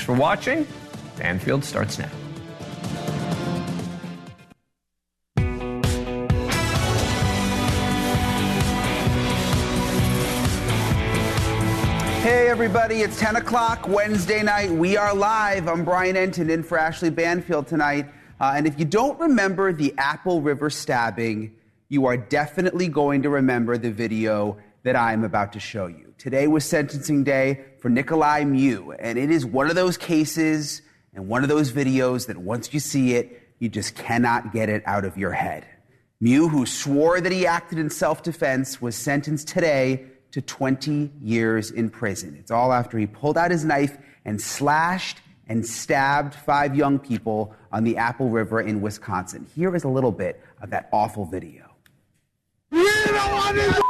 Thanks for watching. Banfield starts now. Hey everybody, it's 10 o'clock Wednesday night. We are live. I'm Brian Enton in for Ashleigh Banfield tonight. And if you don't remember the Apple River stabbing, you are definitely going to remember the video that I'm about to show you. Today was sentencing day for Nikolai Mew, and it is one of those cases and one of those videos that once you see it, you just cannot get it out of your head. Mew, who swore that he acted in self-defense, was sentenced today to 20 years in prison. It's all after he pulled out his knife and slashed and stabbed 5 young people on the Apple River in Wisconsin. Here is a little bit of that awful video. We don't want this.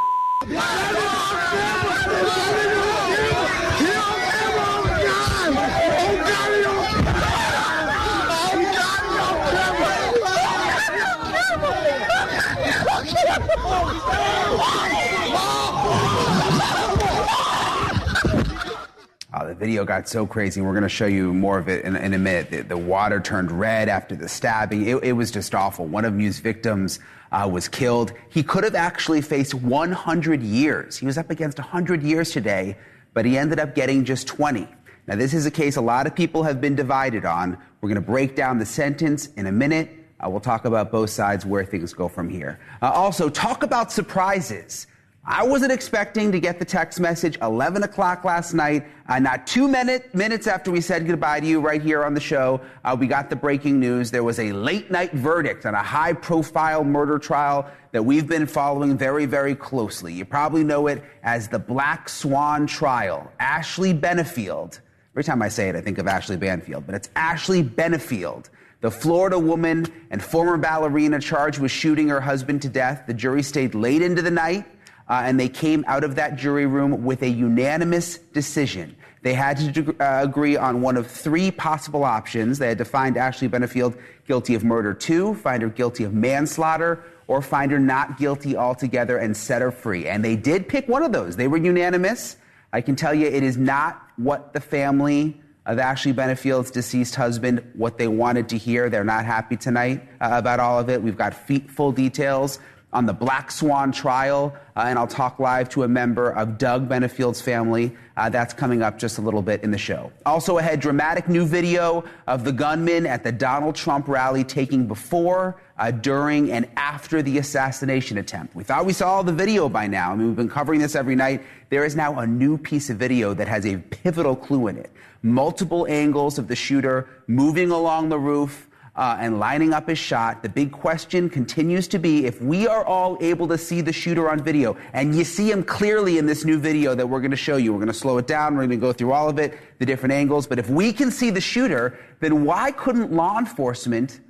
The video got so crazy. We're going to show you more of it in a minute. The water turned red after the stabbing. It was just awful. One of Mew's victims was killed. He could have actually faced 100 years. He was up against 100 years today, but he ended up getting just 20. Now, this is a case a lot of people have been divided on. We're going to break down the sentence in a minute. We'll talk about both sides, where things go from here. Also, talk about surprises. I wasn't expecting to get the text message 11 o'clock last night. Not 2 minutes after we said goodbye to you right here on the show, we got the breaking news. There was a late-night verdict on a high-profile murder trial that we've been following very, very closely. You probably know it as the Black Swan trial. Ashleigh Banfield. Every time I say it, I think of Ashleigh Banfield, but it's Ashleigh Banfield, the Florida woman and former ballerina charged with shooting her husband to death. The jury stayed late into the night. And they came out of that jury room with a unanimous decision. They had to agree on one of 3 possible options. They had to find Ashleigh Banfield guilty of murder 2, find her guilty of manslaughter, or find her not guilty altogether and set her free. And they did pick one of those. They were unanimous. I can tell you it is not what the family of Ashleigh Banfield's deceased husband, what they wanted to hear. They're not happy tonight about all of it. We've got full details on the Black Swan trial, and I'll talk live to a member of Doug Banfield's family. That's coming up just a little bit in the show. Also ahead, dramatic new video of the gunman at the Donald Trump rally taking before, during, and after the assassination attempt. We thought we saw all the video by now. I mean, we've been covering this every night. There is now a new piece of video that has a pivotal clue in it. Multiple angles of the shooter moving along the roof, and lining up his shot. The big question continues to be, if we are all able to see the shooter on video, and you see him clearly in this new video that we're going to show you, we're going to slow it down, we're going to go through all of it, the different angles, but if we can see the shooter, then why couldn't law enforcement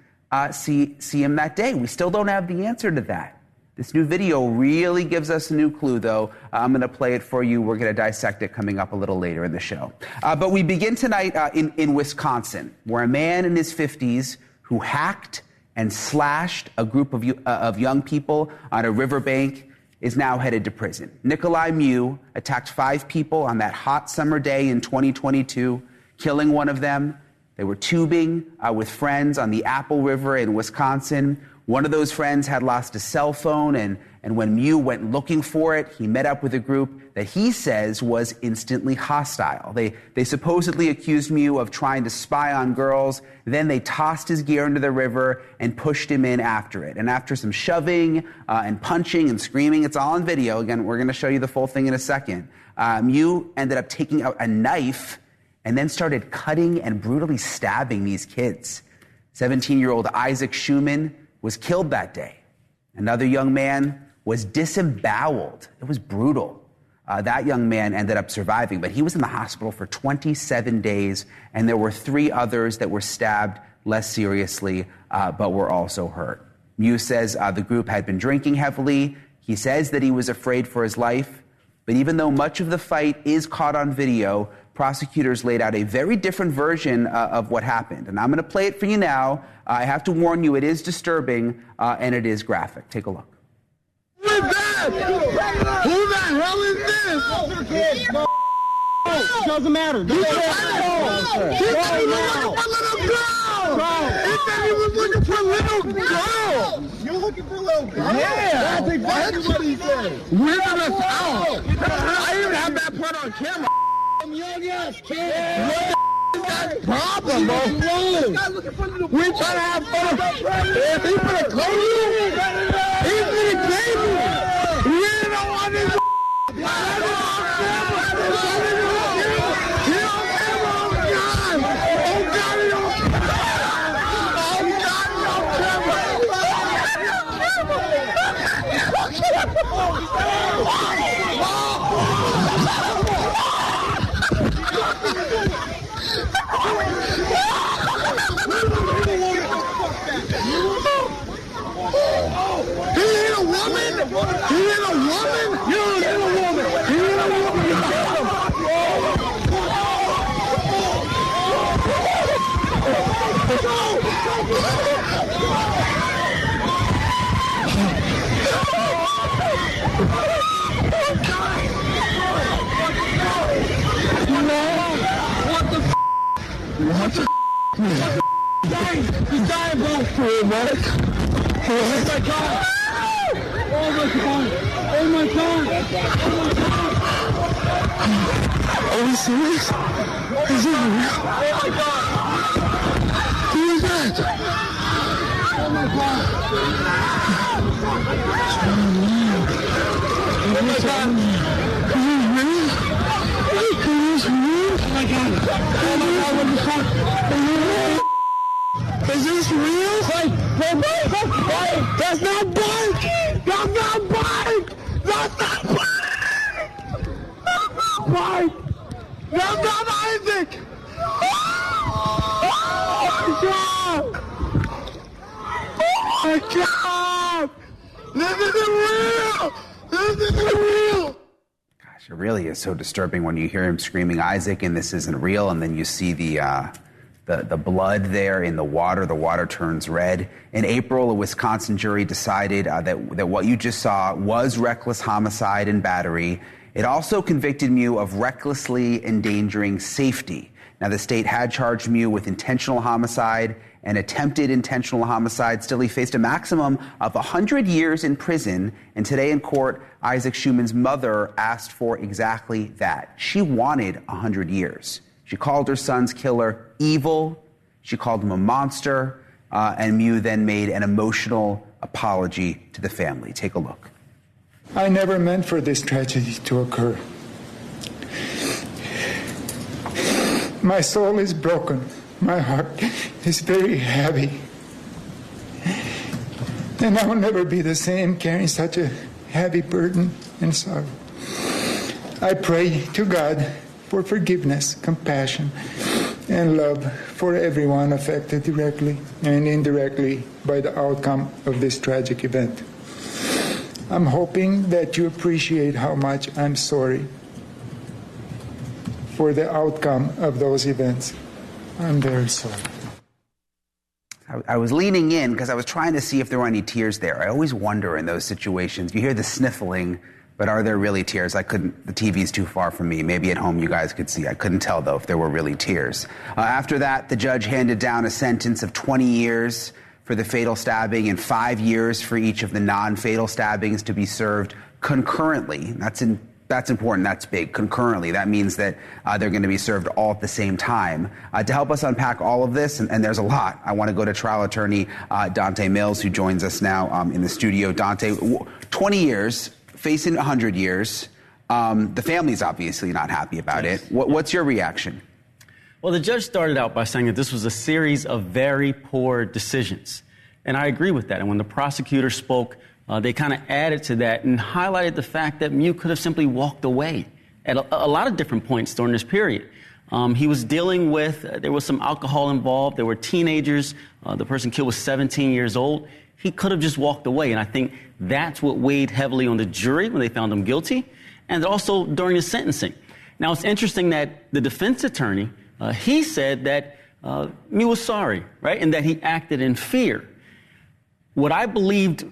see him that day? We still don't have the answer to that. This new video really gives us a new clue, though. I'm going to play it for you. We're going to dissect it coming up a little later in the show. But we begin tonight in Wisconsin, where a man in his 50s who hacked and slashed a group of young people on a riverbank is now headed to prison. Nikolai Mew attacked 5 people on that hot summer day in 2022, killing one of them. They were tubing with friends on the Apple River in Wisconsin. One of those friends had lost a cell phone, and when Mew went looking for it, he met up with a group that he says was instantly hostile. They supposedly accused Mew of trying to spy on girls. Then they tossed his gear into the river and pushed him in after it. And after some shoving and punching and screaming, it's all on video. Again, we're going to show you the full thing in a second. Mew ended up taking out a knife and then started cutting and brutally stabbing these kids. 17-year-old Isaac Schumann was killed that day. Another young man was disemboweled. It was brutal. That young man ended up surviving, but he was in the hospital for 27 days, and there were 3 others that were stabbed less seriously, but were also hurt. Mew says the group had been drinking heavily. He says that he was afraid for his life, but even though much of the fight is caught on video, prosecutors laid out a very different version of what happened. And I'm going to play it for you now. I have to warn you, it is disturbing, and it is graphic. Take a look. Who is that? Who the hell is this? It doesn't matter. He said he was looking for little girl. He said he was looking for little girl. You're looking for little girl? Yeah. That's exactly what he said. We're not a foul. I even have that part on camera. Young ass kid. What that problem, bro? We're trying to have fun. If he's gonna claim you, he's gonna claim you. We don't want this. He ain't a woman! He ain't a woman! You ain't a woman! He ain't a woman! You killed him! What the f***? What the f***? He's dying, bro! Oh my God! Oh my God! Oh my God! Oh my God! Are we serious? Is it real? Oh my God! Who is that? Oh my God! Oh my God! Is it real? Is this real? Oh my God! Oh my God! What the fuck? Is this real? Wait, that's not bike! That's not bike! That's not bike! That's not bike! That's not Isaac! Oh my God! Oh my God! This isn't real! This isn't real! Gosh, it really is so disturbing when you hear him screaming Isaac and this isn't real, and then you see the blood there in the water turns red. In April, a Wisconsin jury decided that what you just saw was reckless homicide and battery. It also convicted Mew of recklessly endangering safety. Now, the state had charged Mew with intentional homicide and attempted intentional homicide. Still, he faced a maximum of 100 years in prison. And today in court, Isaac Schumann's mother asked for exactly that. She wanted 100 years. She called her son's killer evil. She called him a monster. And Mew then made an emotional apology to the family. Take a look. I never meant for this tragedy to occur. My soul is broken. My heart is very heavy. And I will never be the same carrying such a heavy burden and sorrow. I pray to God for forgiveness, compassion, and love for everyone affected directly and indirectly by the outcome of this tragic event. I'm hoping that you appreciate how much I'm sorry for the outcome of those events. I'm very sorry. I was leaning in because I was trying to see if there were any tears there. I always wonder in those situations. You hear the sniffling, but are there really tears? The TV's too far from me. Maybe at home you guys could see. I couldn't tell, though, if there were really tears. After that, the judge handed down a sentence of 20 years for the fatal stabbing and 5 years for each of the non-fatal stabbings to be served concurrently. That's important. That's big. Concurrently. That means that they're going to be served all at the same time. To help us unpack all of this, and there's a lot, I want to go to trial attorney Dante Mills, who joins us now in the studio. Dante, 20 years, facing 100 years. The family's obviously not happy about it. What's your reaction? Well, the judge started out by saying that this was a series of very poor decisions. And I agree with that. And when the prosecutor spoke, they kind of added to that and highlighted the fact that Mew could have simply walked away at a lot of different points during this period. He was dealing with, there was some alcohol involved. There were teenagers. The person killed was 17 years old. He could have just walked away. And I think that's what weighed heavily on the jury when they found him guilty, and also during his sentencing. Now, it's interesting that the defense attorney, he said that Mew was sorry, right, and that he acted in fear. What I believed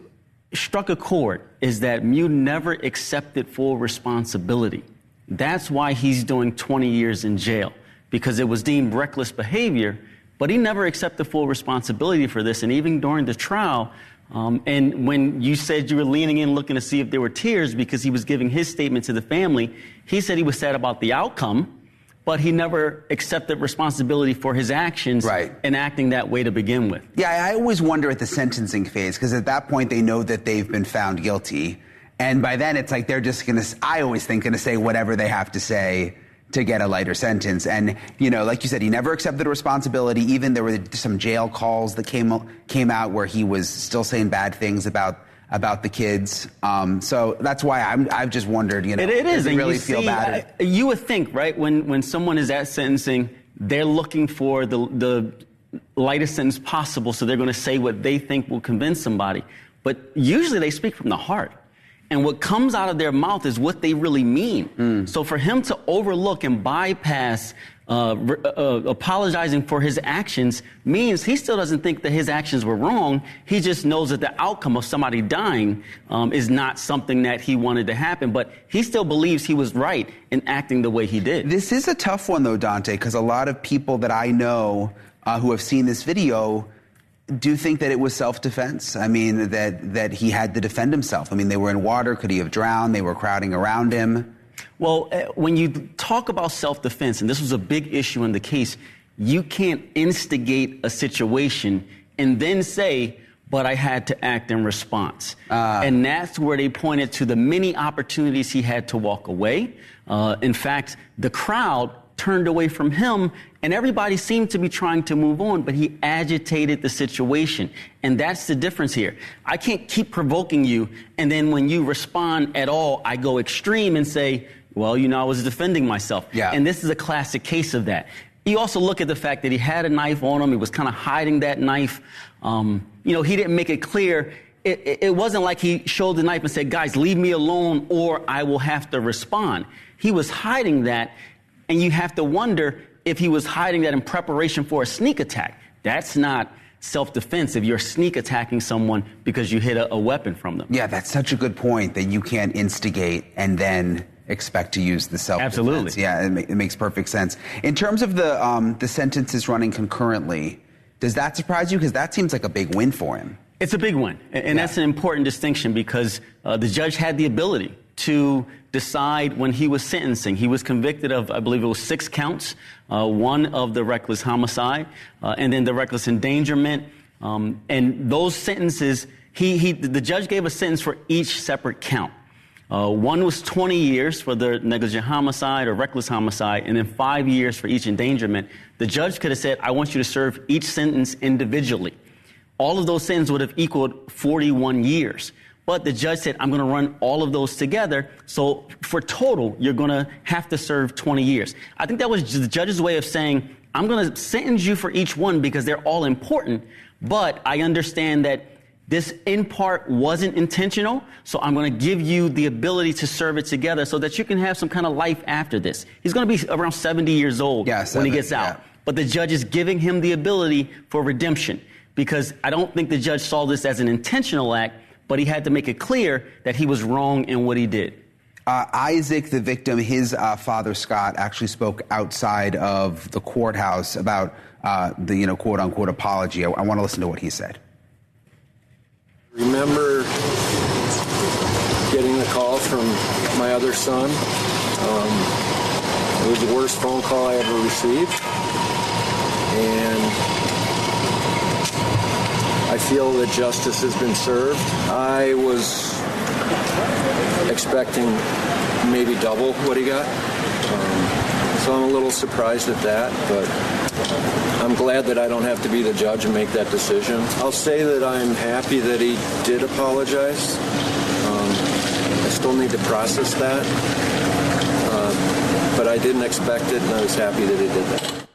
struck a chord is that Mew never accepted full responsibility That's why he's doing 20 years in jail, because it was deemed reckless behavior, but he never accepted full responsibility for this. And even during the trial, and when you said you were leaning in looking to see if there were tears because he was giving his statement to the family, he said he was sad about the outcome, but he never accepted responsibility for his actions and acting that way to begin with. Yeah, I always wonder at the sentencing phase, because at that point they know that they've been found guilty. And by then it's like they're just going to, I always think, going to say whatever they have to say to get a lighter sentence. And, you know, like you said, he never accepted responsibility. Even there were some jail calls that came out where he was still saying bad things about the kids. So that's why I've just wondered, you know, does he really feel bad? You would think, right, when someone is at sentencing, they're looking for the lightest sentence possible, so they're going to say what they think will convince somebody. But usually they speak from the heart. And what comes out of their mouth is what they really mean. So for him to overlook and bypass apologizing for his actions means he still doesn't think that his actions were wrong. He just knows that the outcome of somebody dying is not something that he wanted to happen. But he still believes he was right in acting the way he did. This is a tough one, though, Dante, because a lot of people that I know who have seen this video do think that it was self-defense. I mean, that he had to defend himself. I mean, they were in water. Could he have drowned? They were crowding around him. Well, when you talk about self-defense, and this was a big issue in the case, you can't instigate a situation and then say, but I had to act in response. And that's where they pointed to the many opportunities he had to walk away. In fact, the crowd turned away from him, and everybody seemed to be trying to move on, but he agitated the situation. And that's the difference here. I can't keep provoking you, and then when you respond at all, I go extreme and say, well, you know, I was defending myself. Yeah. And this is a classic case of that. You also look at the fact that he had a knife on him. He was kind of hiding that knife. You know, he didn't make it clear. It wasn't like he showed the knife and said, guys, leave me alone or I will have to respond. He was hiding that. And you have to wonder if he was hiding that in preparation for a sneak attack. That's not self-defense if you're sneak attacking someone because you hit a weapon from them. Yeah, that's such a good point, that you can't instigate and then expect to use the self-defense. Absolutely. Yeah, it makes perfect sense. In terms of the sentences running concurrently, does that surprise you? Because that seems like a big win for him. It's a big one. And that's an important distinction because the judge had the ability to decide when he was sentencing. He was convicted of, I believe it was 6 counts, one of the reckless homicide, and then the reckless endangerment. And those sentences, the judge gave a sentence for each separate count. One was 20 years for the negligent homicide or reckless homicide, and then 5 years for each endangerment. The judge could have said, I want you to serve each sentence individually. All of those sentences would have equaled 41 years. But the judge said, I'm going to run all of those together. So for total, you're going to have to serve 20 years. I think that was the judge's way of saying, I'm going to sentence you for each one because they're all important. But I understand that this in part wasn't intentional. So I'm going to give you the ability to serve it together so that you can have some kind of life after this. He's going to be around 70 years old when he gets out. But the judge is giving him the ability for redemption because I don't think the judge saw this as an intentional act. But he had to make it clear that he was wrong in what he did. Isaac, the victim, his father, Scott, actually spoke outside of the courthouse about the, quote unquote, apology. I want to listen to what he said. Remember getting the call from my other son. It was the worst phone call I ever received. And I feel that justice has been served. I was expecting maybe double what he got. So I'm a little surprised at that, but I'm glad that I don't have to be the judge and make that decision. I'll say that I'm happy that he did apologize. I still need to process that. But I didn't expect it, and I was happy that he did that.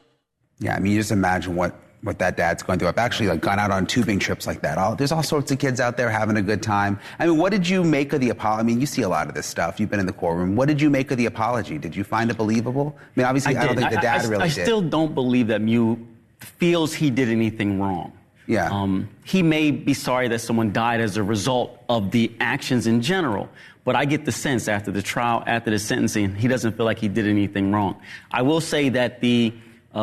Yeah, I mean, you just imagine what that dad's going through. I've actually gone out on tubing trips like that. There's all sorts of kids out there having a good time. I mean, what did you make of the apology? I mean, you see a lot of this stuff. You've been in the courtroom. What did you make of the apology? Did you find it believable? I mean, obviously, I don't think the dad really did. I still don't believe that Mew feels he did anything wrong. Yeah. He may be sorry that someone died as a result of the actions in general, But I get the sense after the trial, after the sentencing, he doesn't feel like he did anything wrong. I will say that the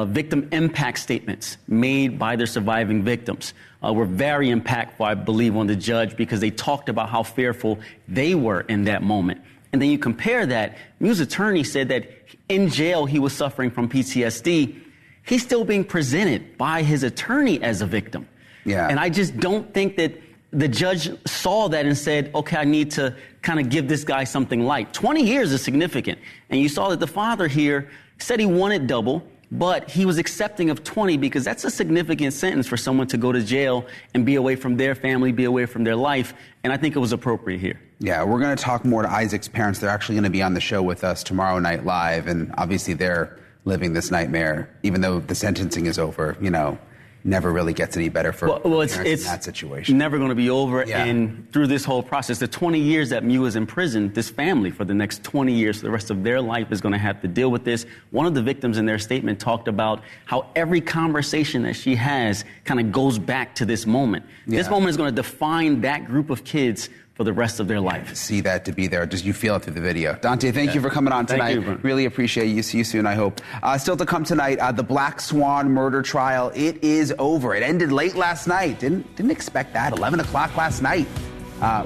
victim impact statements made by their surviving victims were very impactful, I believe, on the judge, because they talked about how fearful they were in that moment. And then you compare that, Mew's attorney said that in jail he was suffering from PTSD. He's still being presented by his attorney as a victim. Yeah. And I just don't think that the judge saw that and said, okay, I need to kind of give this guy something light. 20 years is significant. And you saw that the father here said he wanted double, but he was accepting of 20 because that's a significant sentence for someone to go to jail and be away from their family, be away from their life. And I think it was appropriate here. Yeah, we're going to talk more to Isaac's parents. They're actually going to be on the show with us tomorrow night live. And obviously they're living this nightmare, even though the sentencing is over, never really gets any better for parents in that situation. Never going to be over. Yeah. And through this whole process, the 20 years that Mew is in prison, this family for the next 20 years, for the rest of their life, is going to have to deal with this. One of the victims in their statement talked about how every conversation that she has kind of goes back to this moment. Yeah. This moment is going to define that group of kids for the rest of their life. To see that, to be there, just you feel it through the video. Dante, thank you for coming on tonight. Thank you, really appreciate you. See you soon, I hope. Still to come tonight, the Black Swan murder trial. It is over. It ended late last night. Didn't expect that. 11 o'clock last night.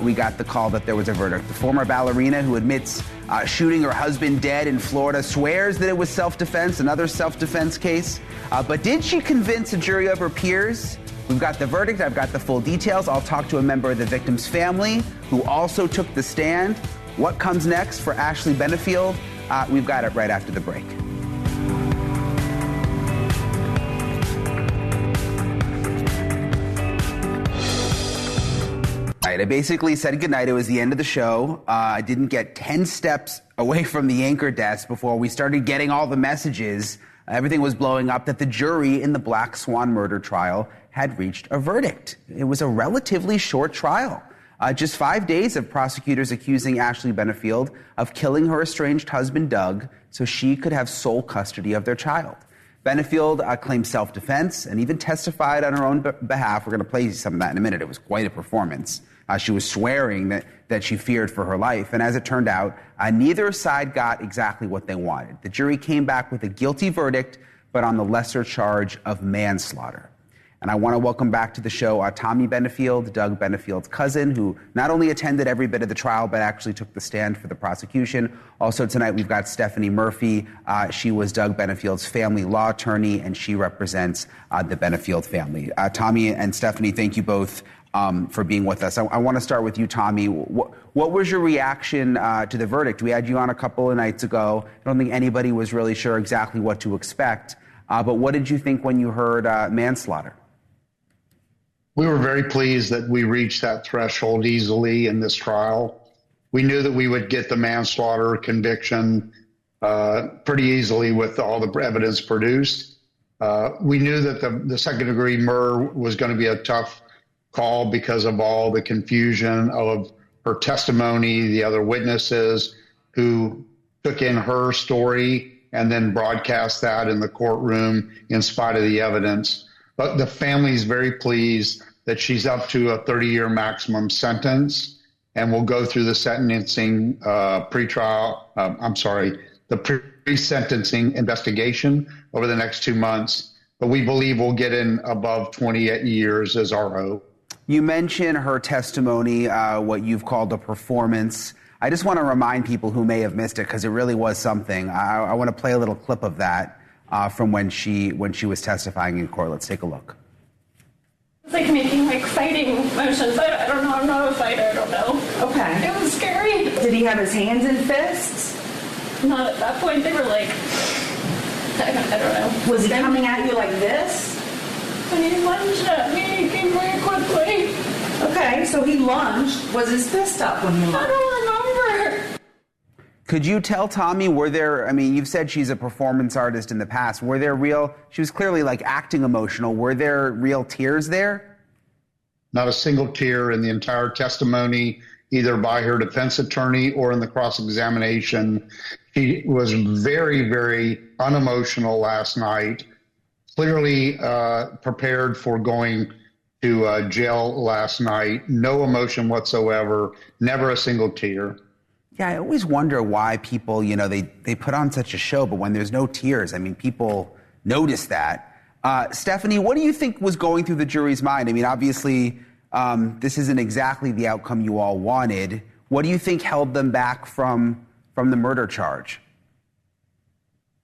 We got the call that there was a verdict. The former ballerina who admits shooting her husband dead in Florida swears that it was self-defense, another self-defense case. But did she convince a jury of her peers? We've got the verdict. I've got the full details. I'll talk to a member of the victim's family who also took the stand. What comes next for Ashleigh Banfield? We've got it right after the break. All right, I basically said goodnight. It was the end of the show. I didn't get 10 steps away from the anchor desk before we started getting all the messages. Everything was blowing up that the jury in the Black Swan murder trial had reached a verdict. It was a relatively short trial. Just 5 days of prosecutors accusing Ashleigh Banfield of killing her estranged husband, Doug, so she could have sole custody of their child. Banfield claimed self-defense and even testified on her own behalf. We're going to play some of that in a minute. It was quite a performance. She was swearing that she feared for her life. And as it turned out, neither side got exactly what they wanted. The jury came back with a guilty verdict, but on the lesser charge of manslaughter. And I want to welcome back to the show Tommy Banfield, Doug Banfield's cousin, who not only attended every bit of the trial, but actually took the stand for the prosecution. Also tonight, we've got Stephanie Murphy. She was Doug Banfield's family law attorney, and she represents the Banfield family. Tommy and Stephanie, thank you both for being with us. I want to start with you, Tommy. What was your reaction to the verdict? We had you on a couple of nights ago. I don't think anybody was really sure exactly what to expect. But what did you think when you heard manslaughter? We were very pleased that we reached that threshold easily in this trial. We knew that we would get the manslaughter conviction pretty easily with all the evidence produced. We knew that the second-degree murder was going to be a tough call because of all the confusion of her testimony, the other witnesses who took in her story and then broadcast that in the courtroom in spite of the evidence. But the family is very pleased that she's up to a 30-year maximum sentence and will go through the sentencing the pre-sentencing investigation over the next 2 months. But we believe we'll get in above 28 years as our hope. You mentioned her testimony, what you've called a performance. I just want to remind people who may have missed it, because it really was something. I want to play a little clip of that from when she was testifying in court. Let's take a look. It's like making fighting motions. I don't know. I'm not a fighter. I don't know. Okay. It was scary. Did he have his hands in fists? Not at that point. They were like, I don't know. Was he coming at you like this? And he lunged at me. He came very quickly. Okay, so he lunged. Was his fist up when he lunged? I don't remember. Could you tell, Tommy, you've said she's a performance artist in the past. She was clearly acting emotional. Were there real tears there? Not a single tear in the entire testimony, either by her defense attorney or in the cross-examination. She was very, very unemotional last night, clearly prepared for going to jail last night. No emotion whatsoever, never a single tear. Yeah, I always wonder why people, they put on such a show, but when there's no tears, I mean, people notice that. Stephanie, what do you think was going through the jury's mind? I mean, obviously, this isn't exactly the outcome you all wanted. What do you think held them back from the murder charge?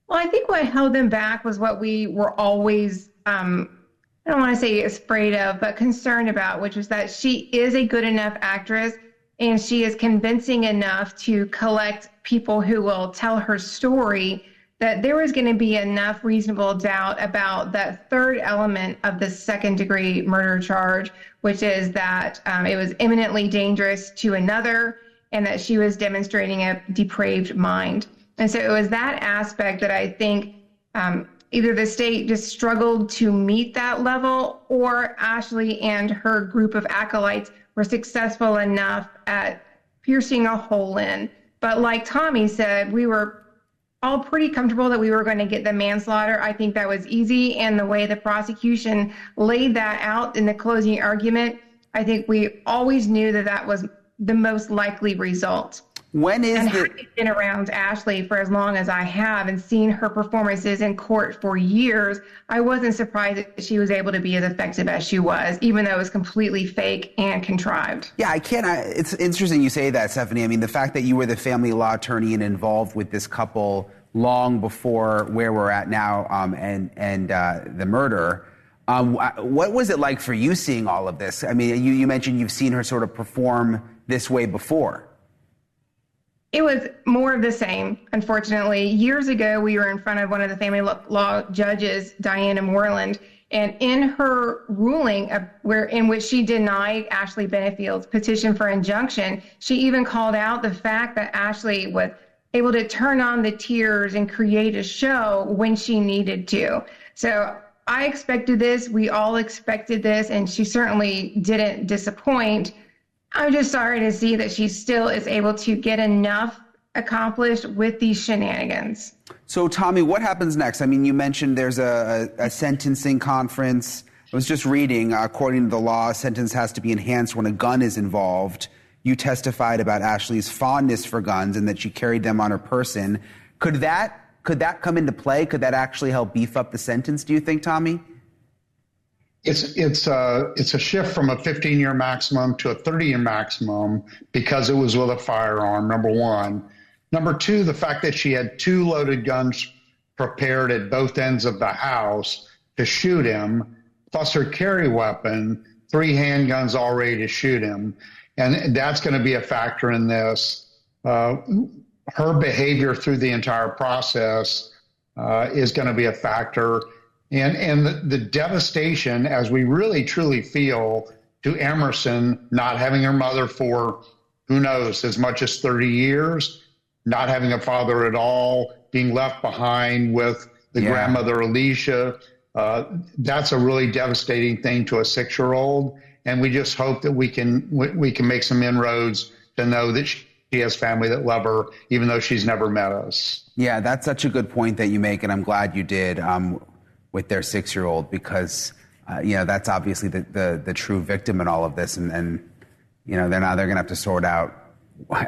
Well, I think what held them back was what we were always, I don't want to say afraid of, but concerned about, which was that she is a good enough actress and she is convincing enough to collect people who will tell her story, that there was going to be enough reasonable doubt about that third element of the second-degree murder charge, which is that it was imminently dangerous to another and that she was demonstrating a depraved mind. And so it was that aspect that I think either the state just struggled to meet that level, or Ashleigh and her group of acolytes were successful enough at piercing a hole in. But like Tommy said, we were all pretty comfortable that we were going to get the manslaughter. I think that was easy. And the way the prosecution laid that out in the closing argument, I think we always knew that that was the most likely result. Having been around Ashleigh for as long as I have and seen her performances in court for years, I wasn't surprised that she was able to be as effective as she was, even though it was completely fake and contrived. Yeah, it's interesting you say that, Stephanie. I mean, the fact that you were the family law attorney and involved with this couple long before where we're at now and the murder, what was it like for you seeing all of this? I mean, you mentioned you've seen her sort of perform this way before. It was more of the same, unfortunately. Years ago, we were in front of one of the family law judges, Diana Moreland, and in her ruling in which she denied Ashleigh Banfield's petition for injunction, she even called out the fact that Ashleigh was able to turn on the tears and create a show when she needed to. So I expected this. We all expected this, and she certainly didn't disappoint. I'm just sorry to see that she still is able to get enough accomplished with these shenanigans. So, Tommy, what happens next? I mean, you mentioned there's a sentencing conference. I was just reading, according to the law, a sentence has to be enhanced when a gun is involved. You testified about Ashleigh's fondness for guns and that she carried them on her person. Could that come into play? Could that actually help beef up the sentence, do you think, Tommy? It's a shift from a 15-year maximum to a 30-year maximum because it was with a firearm, number one. Number two, the fact that she had 2 loaded guns prepared at both ends of the house to shoot him, plus her carry weapon, 3 handguns all ready to shoot him. And that's going to be a factor in this. Her behavior through the entire process is going to be a factor. And the devastation, as we really truly feel, to Emerson not having her mother for, who knows, as much as 30 years, not having a father at all, being left behind with the grandmother Alicia, that's a really devastating thing to a 6-year-old. And we just hope that we can make some inroads to know that she has family that love her, even though she's never met us. Yeah, that's such a good point that you make, and I'm glad you did. With their 6-year-old, because that's obviously the true victim in all of this, and they're going to have to sort out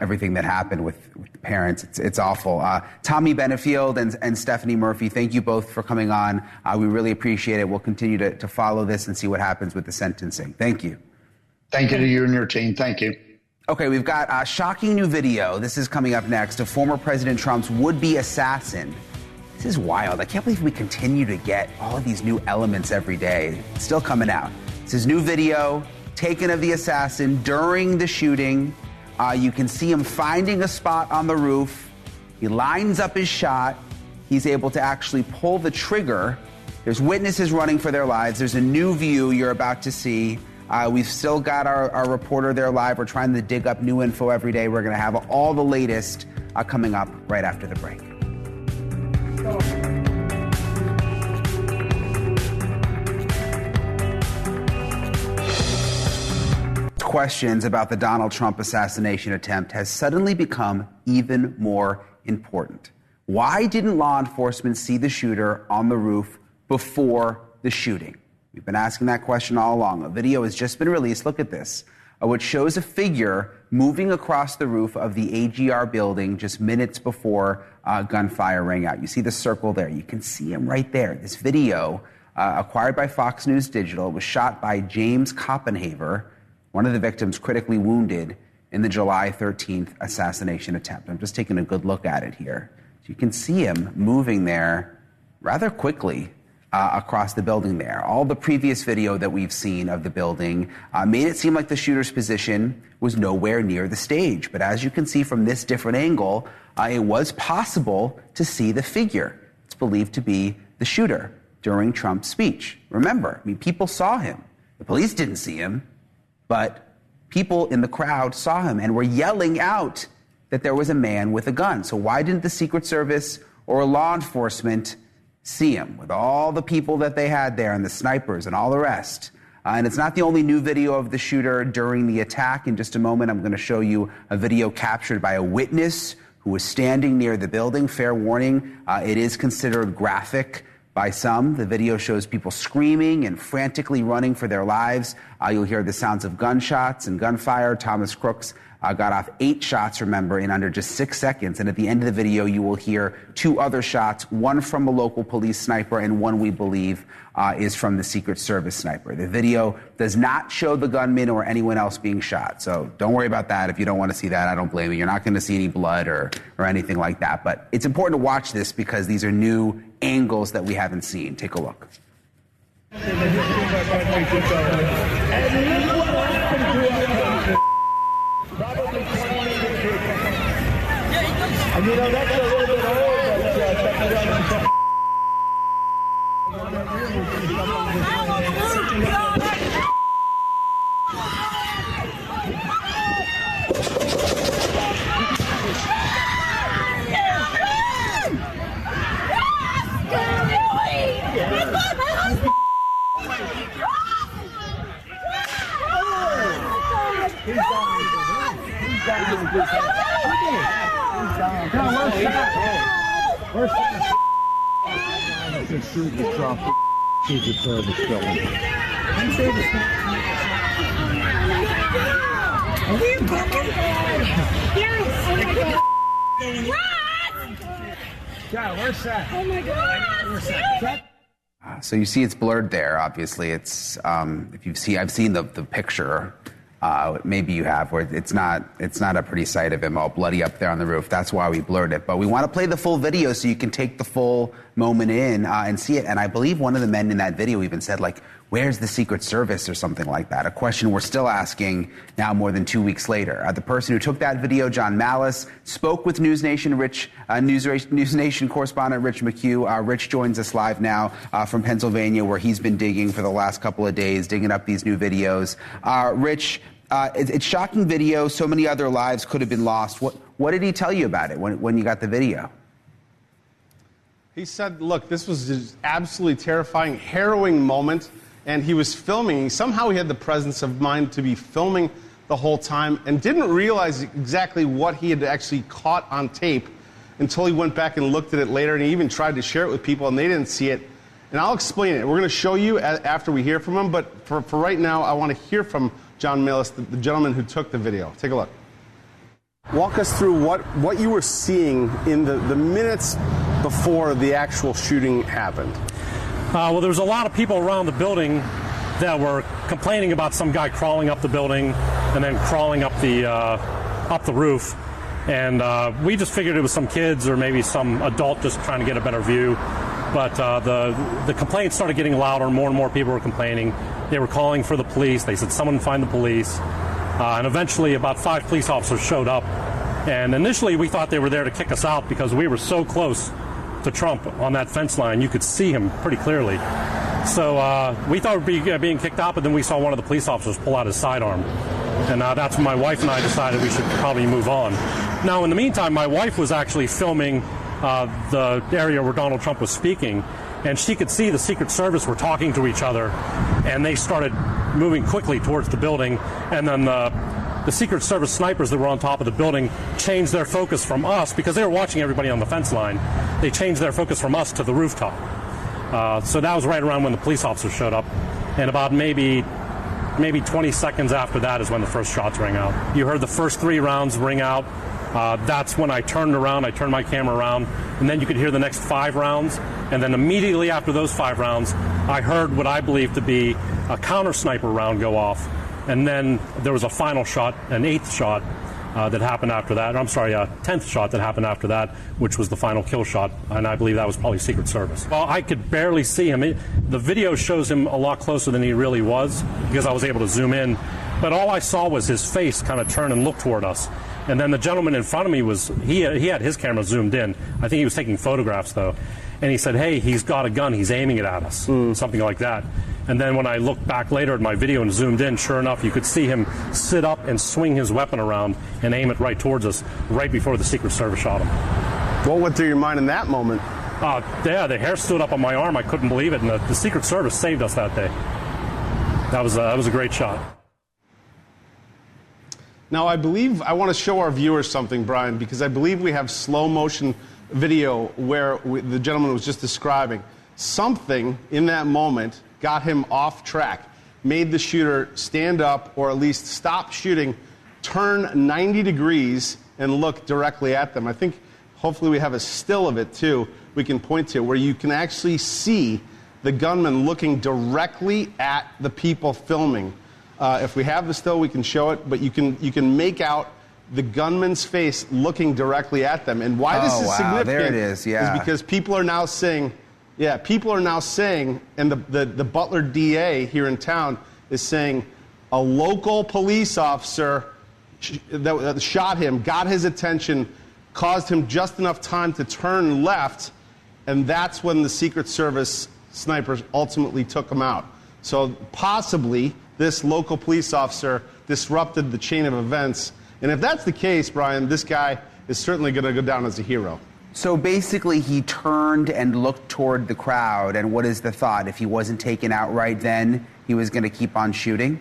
everything that happened with the parents. It's awful. Tommy Banfield and Stephanie Murphy, thank you both for coming on. We really appreciate it. We'll continue to follow this and see what happens with the sentencing. Thank you. Thank you to you and your team. Thank you. Okay, we've got a shocking new video. This is coming up next of former President Trump's would-be assassin. This is wild. I can't believe we continue to get all of these new elements every day. It's still coming out. This is new video taken of the assassin during the shooting. You can see him finding a spot on the roof. He lines up his shot. He's able to actually pull the trigger. There's witnesses running for their lives. There's a new view you're about to see. We've still got our reporter there live. We're trying to dig up new info every day. We're going to have all the latest coming up right after the break. Questions about the Donald Trump assassination attempt has suddenly become even more important. Why didn't law enforcement see the shooter on the roof before the shooting? We've been asking that question all along. A video has just been released. Look at this. which shows a figure moving across the roof of the AGR building just minutes before gunfire rang out. You see the circle there. You can see him right there. This video, acquired by Fox News Digital, was shot by James Koppenhaver, one of the victims critically wounded in the July 13th assassination attempt. I'm just taking a good look at it here. So you can see him moving there rather quickly across the building there. All the previous video that we've seen of the building made it seem like the shooter's position was nowhere near the stage. But as you can see from this different angle, it was possible to see the figure. It's believed to be the shooter during Trump's speech. Remember, people saw him. The police didn't see him, but people in the crowd saw him and were yelling out that there was a man with a gun. So why didn't the Secret Service or law enforcement see him with all the people that they had there and the snipers and all the rest? And it's not the only new video of the shooter during the attack. In just a moment, I'm going to show you a video captured by a witness who was standing near the building. Fair warning, it is considered graphic by some. The video shows people screaming and frantically running for their lives. You'll hear the sounds of gunshots and gunfire. Thomas Crooks got off 8 shots, remember, in under just 6 seconds. And at the end of the video, you will hear 2 other shots, one from a local police sniper and one we believe is from the Secret Service sniper. The video does not show the gunman or anyone else being shot. So don't worry about that. If you don't want to see that, I don't blame you. You're not going to see any blood or anything like that. But it's important to watch this because these are new angles that we haven't seen. Take a look. And you know, that's a little bit old, So you see it's blurred there. Obviously, it's I've seen the picture. Maybe you have, where it's not a pretty sight of him all bloody up there on the roof. That's why we blurred it. But we want to play the full video so you can take the full moment in and see it. And I believe one of the men in that video even said, like, where's the Secret Service or something like that? A question we're still asking now more than 2 weeks later. The person who took that video, John Malice, spoke with NewsNation NewsNation correspondent Rich McHugh. Rich joins us live now from Pennsylvania, where he's been digging for the last couple of days, digging up these new videos. Rich, it's shocking video. So many other lives could have been lost. What did he tell you about it when you got the video? He said, look, this was just absolutely terrifying, harrowing moment. And he was filming. Somehow he had the presence of mind to be filming the whole time and didn't realize exactly what he had actually caught on tape until he went back and looked at it later. And he even tried to share it with people, and they didn't see it. And I'll explain it. We're going to show you after we hear from him. But for right now, I want to hear from John Malice, the gentleman who took the video. Take a look. Walk us through what you were seeing in the minutes before the actual shooting happened. Well, there was a lot of people around the building that were complaining about some guy crawling up the building and then crawling up the roof. And we just figured it was some kids or maybe some adult just trying to get a better view. But the complaints started getting louder. More and more people were complaining. They were calling for the police. They said, someone find the police. And eventually about 5 police officers showed up. And initially we thought they were there to kick us out because we were so close to Trump on that fence line. You could see him pretty clearly. So we thought we'd be being kicked out, but then we saw one of the police officers pull out his sidearm. And that's when my wife and I decided we should probably move on. Now, in the meantime, my wife was actually filming the area where Donald Trump was speaking, and she could see the Secret Service were talking to each other, and they started moving quickly towards the building, and then the Secret Service snipers that were on top of the building changed their focus from us, because they were watching everybody on the fence line. They changed their focus from us to the rooftop. So that was right around when the police officers showed up. And about maybe maybe 20 seconds after that is when the first shots rang out. You heard the first 3 rounds ring out. That's when I turned my camera around, and then you could hear the next 5 rounds. And then immediately after those 5 rounds, I heard what I believe to be a counter sniper round go off. And then there was a final shot, an 8th shot that happened after that. I'm sorry, a 10th shot that happened after that, which was the final kill shot. And I believe that was probably Secret Service. Well, I could barely see him. The video shows him a lot closer than he really was because I was able to zoom in. But all I saw was his face kind of turn and look toward us. And then the gentleman in front of me he had his camera zoomed in. I think he was taking photographs, though. And he said, hey, he's got a gun. He's aiming it at us, something like that. And then when I looked back later at my video and zoomed in, sure enough, you could see him sit up and swing his weapon around and aim it right towards us right before the Secret Service shot him. What went through your mind in that moment? Yeah, the hair stood up on my arm. I couldn't believe it. And the Secret Service saved us that day. That was a great shot. Now, I want to show our viewers something, Brian, because I believe we have slow motion video where the gentleman was just describing. Something in that moment got him off track, made the shooter stand up or at least stop shooting, turn 90 degrees and look directly at them. I think hopefully we have a still of it too we can point to where you can actually see the gunman looking directly at the people filming. If we have the still, we can show it, but you can make out the gunman's face looking directly at them. And why this is significant there it is because people are now saying, and the Butler DA here in town is saying a local police officer that shot him, got his attention, caused him just enough time to turn left, and that's when the Secret Service snipers ultimately took him out. So possibly this local police officer disrupted the chain of events. And if that's the case, Brian, this guy is certainly going to go down as a hero. So basically he turned and looked toward the crowd, and what is the thought? If he wasn't taken out right then, he was going to keep on shooting?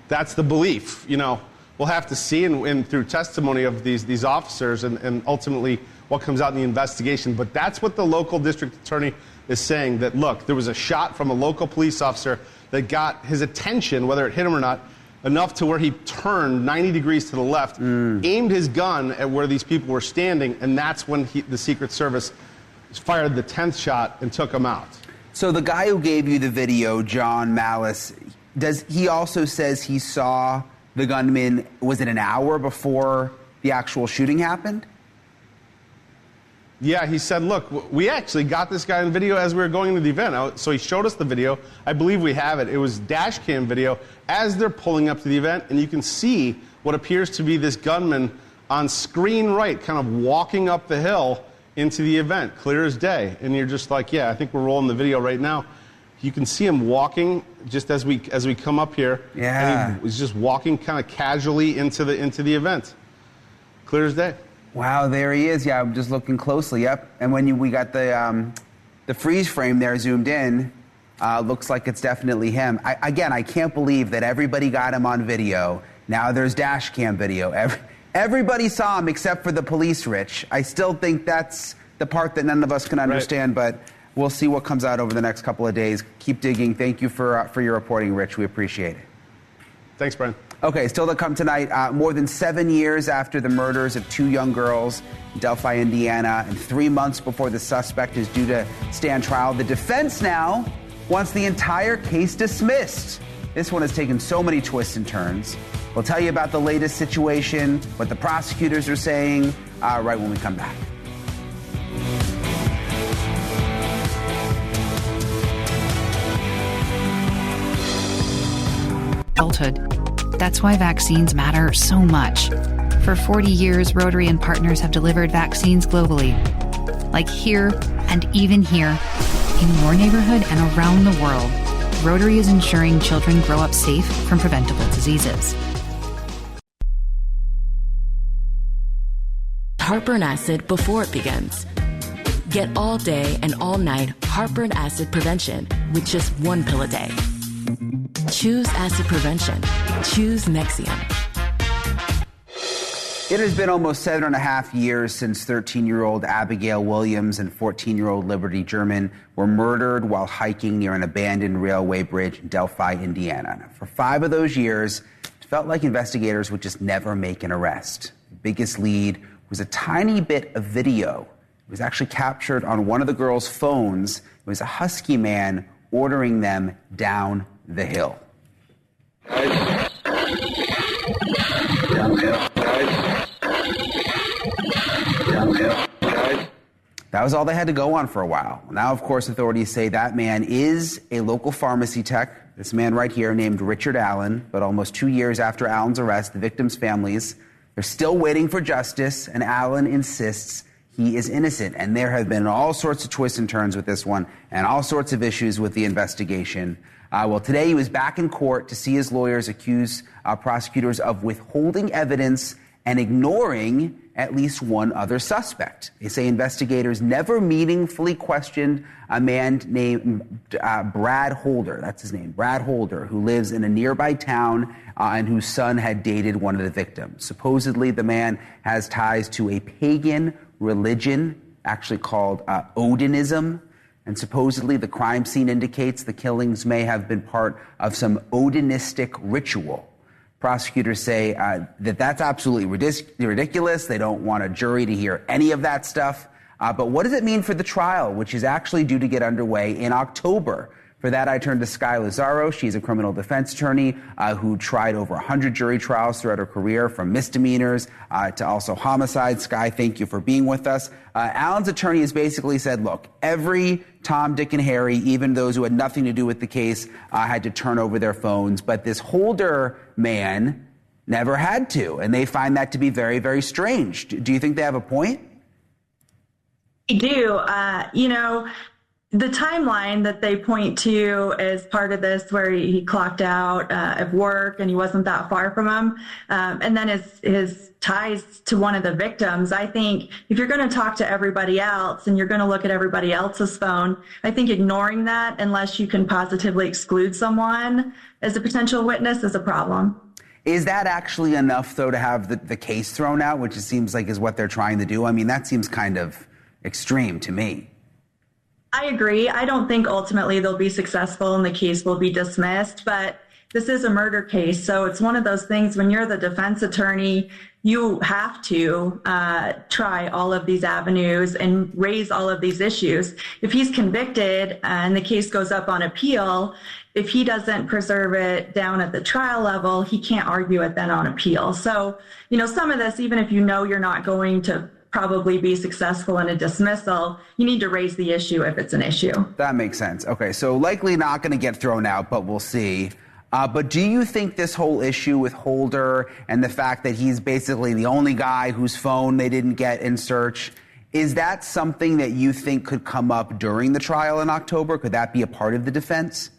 That's the belief. You know, we'll have to see and through testimony of these officers and ultimately what comes out in the investigation. But that's what the local district attorney is saying, that, look, there was a shot from a local police officer that got his attention, whether it hit him or not, enough to where he turned 90 degrees to the left, aimed his gun at where these people were standing, and that's when the Secret Service fired the 10th shot and took him out. So the guy who gave you the video, John Malice, he also says he saw the gunman, was it an hour before the actual shooting happened? Yeah, he said, look, we actually got this guy in video as we were going to the event. So he showed us the video. I believe we have it. It was dash cam video as they're pulling up to the event, and you can see what appears to be this gunman on screen right, kind of walking up the hill into the event, clear as day. And you're just like, yeah, I think we're rolling the video right now. You can see him walking just as we come up here. Yeah. And he was just walking kind of casually into the event. Clear as day. Wow, there he is. Yeah, I'm just looking closely. Yep. And when we got the freeze frame there zoomed in, looks like it's definitely him. I can't believe that everybody got him on video. Now there's dash cam video. Everybody saw him except for the police, Rich. I still think that's the part that none of us can understand, but we'll see what comes out over the next couple of days. Keep digging. Thank you for your reporting, Rich. We appreciate it. Thanks, Brian. Okay, still to come tonight, more than 7 years after the murders of 2 young girls in Delphi, Indiana, and 3 months before the suspect is due to stand trial, the defense now wants the entire case dismissed. This one has taken so many twists and turns. We'll tell you about the latest situation, what the prosecutors are saying, right when we come back. Adulthood. That's why vaccines matter so much. For 40 years, Rotary and partners have delivered vaccines globally. Like here and even here, in your neighborhood and around the world, Rotary is ensuring children grow up safe from preventable diseases. Heartburn acid before it begins. Get all day and all night heartburn acid prevention with just 1 pill a day. Choose acid prevention. Choose Nexium. It has been almost 7.5 years since 13-year-old Abigail Williams and 14-year-old Liberty German were murdered while hiking near an abandoned railway bridge in Delphi, Indiana. For 5 of those years, it felt like investigators would just never make an arrest. The biggest lead was a tiny bit of video. It was actually captured on one of the girls' phones. It was a husky man ordering them down the hill. That was all they had to go on for a while. Now, of course, authorities say that man is a local pharmacy tech. This man right here named Richard Allen. But almost 2 years after Allen's arrest, the victims' families, they're still waiting for justice, and Allen insists he is innocent. And there have been all sorts of twists and turns with this one and all sorts of issues with the investigation. Well, today he was back in court to see his lawyers accuse prosecutors of withholding evidence and ignoring at least one other suspect. They say investigators never meaningfully questioned a man named Brad Holder. That's his name, Brad Holder, who lives in a nearby town and whose son had dated one of the victims. Supposedly, the man has ties to a pagan religion, actually called Odinism. And supposedly, the crime scene indicates the killings may have been part of some Odinistic ritual. Prosecutors say that that's absolutely ridiculous. They don't want a jury to hear any of that stuff. But what does it mean for the trial, which is actually due to get underway in October? For that, I turn to Sky Lazaro. She's a criminal defense attorney who tried over 100 jury trials throughout her career, from misdemeanors to also homicide. Sky, thank you for being with us. Allen's attorney has basically said, look, every Tom, Dick, and Harry, even those who had nothing to do with the case, had to turn over their phones. But this Holder man never had to, and they find that to be very, very strange. Do you think they have a point? I do. The timeline that they point to as part of this, where he clocked out of work and he wasn't that far from him, and then his ties to one of the victims. I think if you're going to talk to everybody else and you're going to look at everybody else's phone, I think ignoring that, unless you can positively exclude someone as a potential witness, is a problem. Is that actually enough, though, to have the case thrown out, which it seems like is what they're trying to do? I mean, that seems kind of extreme to me. I agree. I don't think ultimately they'll be successful and the case will be dismissed, but this is a murder case. So it's one of those things, when you're the defense attorney, you have to try all of these avenues and raise all of these issues. If he's convicted and the case goes up on appeal, if he doesn't preserve it down at the trial level, he can't argue it then on appeal. So, some of this, even if you know you're not going to probably be successful in a dismissal, you need to raise the issue if it's an issue. That makes sense. Okay, so likely not going to get thrown out, but we'll see. But do you think this whole issue with Holder and the fact that he's basically the only guy whose phone they didn't get in search, is that something that you think could come up during the trial in October? Could that be a part of the defense?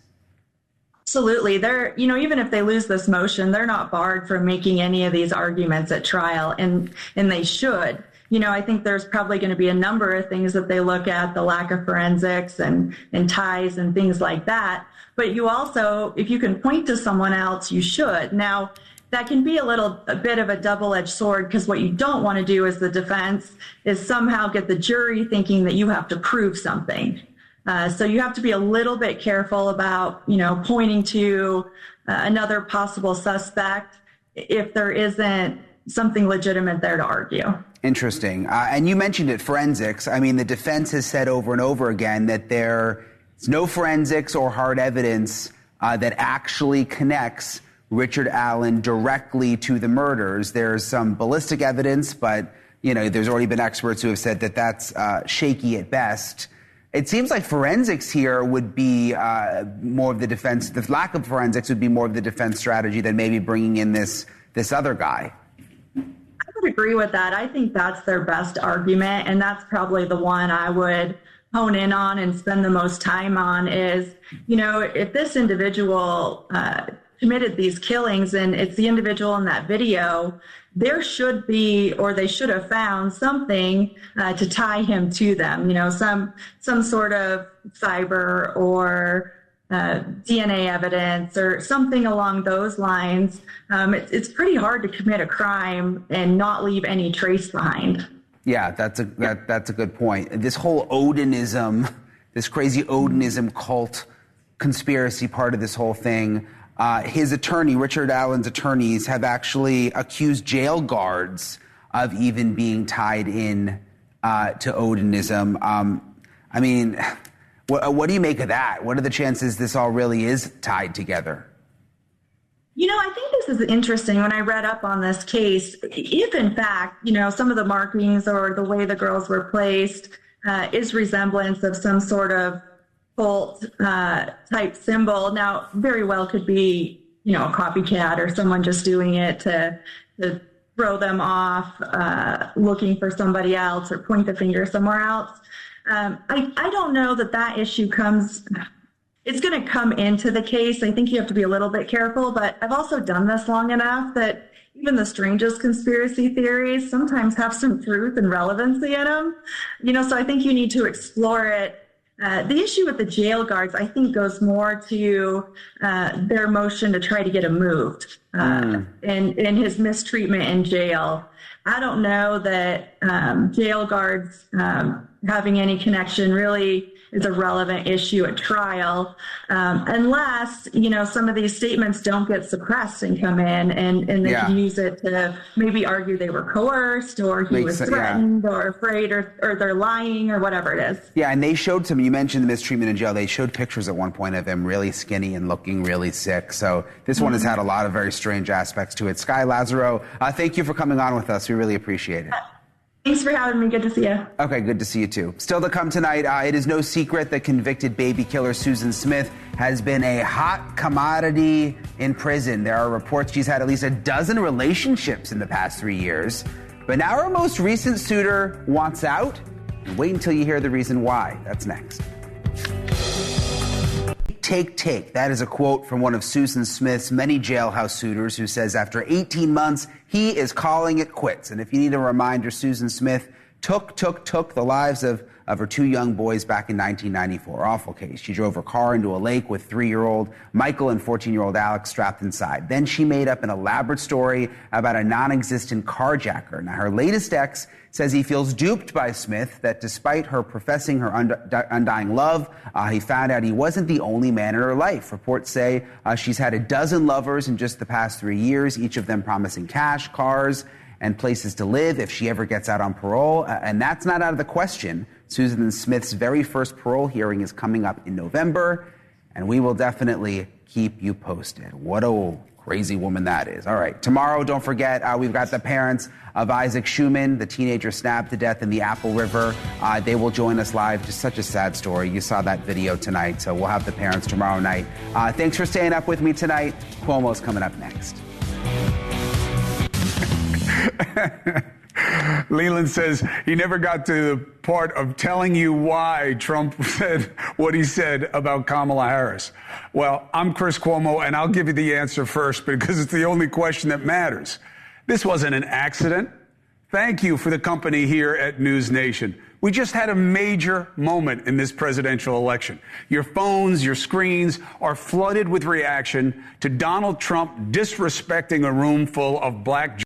Absolutely. Even if they lose this motion, they're not barred from making any of these arguments at trial, and they should. I think there's probably going to be a number of things that they look at, the lack of forensics and ties and things like that. But you also, if you can point to someone else, you should. Now, that can be a bit of a double-edged sword, because what you don't want to do as the defense is somehow get the jury thinking that you have to prove something. So you have to be a little bit careful about, pointing to another possible suspect if there isn't something legitimate there to argue. Interesting. And you mentioned it, forensics. I mean, the defense has said over and over again that there's no forensics or hard evidence that actually connects Richard Allen directly to the murders. There's some ballistic evidence, but, there's already been experts who have said that that's shaky at best. It seems like forensics here would be more of the defense. The lack of forensics would be more of the defense strategy than maybe bringing in this other guy. I would agree with that. I think that's their best argument, and that's probably the one I would hone in on and spend the most time on is, if this individual committed these killings and it's the individual in that video, there should be, or they should have found something to tie him to them, some sort of fiber or DNA evidence or something along those lines. It's pretty hard to commit a crime and not leave any trace behind. Yeah, that's a good point. This whole Odinism, this crazy Odinism cult conspiracy part of this whole thing, his attorney, Richard Allen's attorneys, have actually accused jail guards of even being tied in to Odinism. I mean, what do you make of that? What are the chances this all really is tied together? You know, I think this is interesting. When I read up on this case, if in fact, some of the markings or the way the girls were placed is resemblance of some sort of cult type symbol, now very well could be, a copycat or someone just doing it to throw them off, looking for somebody else or point the finger somewhere else. I don't know that issue it's going to come into the case. I think you have to be a little bit careful, but I've also done this long enough that even the strangest conspiracy theories sometimes have some truth and relevancy in them. So I think you need to explore it. The issue with the jail guards, I think, goes more to their motion to try to get him moved and his mistreatment in jail. I don't know that jail guards having any connection really is a relevant issue at trial, unless, some of these statements don't get suppressed and come in and they can use it to maybe argue they were coerced or he was threatened or afraid or they're lying or whatever it is. Yeah, and they showed you mentioned the mistreatment in jail. They showed pictures at one point of him really skinny and looking really sick. So this one has had a lot of very strange aspects to it. Sky Lazaro, thank you for coming on with us. We really appreciate it. Thanks for having me. Good to see you. Okay, good to see you too. Still to come tonight, it is no secret that convicted baby killer Susan Smith has been a hot commodity in prison. There are reports she's had at least a dozen relationships in the past 3 years. But now her most recent suitor wants out. And wait until you hear the reason why. That's next. Take. That is a quote from one of Susan Smith's many jailhouse suitors who says after 18 months, he is calling it quits. And if you need a reminder, Susan Smith took the lives of her 2 young boys back in 1994. Awful case. She drove her car into a lake with 3-year-old Michael and 14-year-old Alex strapped inside. Then she made up an elaborate story about a non-existent carjacker. Now, her latest ex says he feels duped by Smith, that despite her professing her undying love, he found out he wasn't the only man in her life. Reports say she's had a dozen lovers in just the past 3 years, each of them promising cash, cars, and places to live if she ever gets out on parole. And that's not out of the question. Susan Smith's very first parole hearing is coming up in November, and we will definitely keep you posted. What a crazy woman that is. All right, tomorrow, don't forget, we've got the parents of Isaac Schumann, the teenager stabbed to death in the Apple River. They will join us live. Just such a sad story. You saw that video tonight, so we'll have the parents tomorrow night. Thanks for staying up with me tonight. Cuomo's coming up next. Leland says he never got to the part of telling you why Trump said what he said about Kamala Harris. Well, I'm Chris Cuomo, and I'll give you the answer first because it's the only question that matters. This wasn't an accident. Thank you for the company here at NewsNation. We just had a major moment in this presidential election. Your phones, your screens are flooded with reaction to Donald Trump disrespecting a room full of black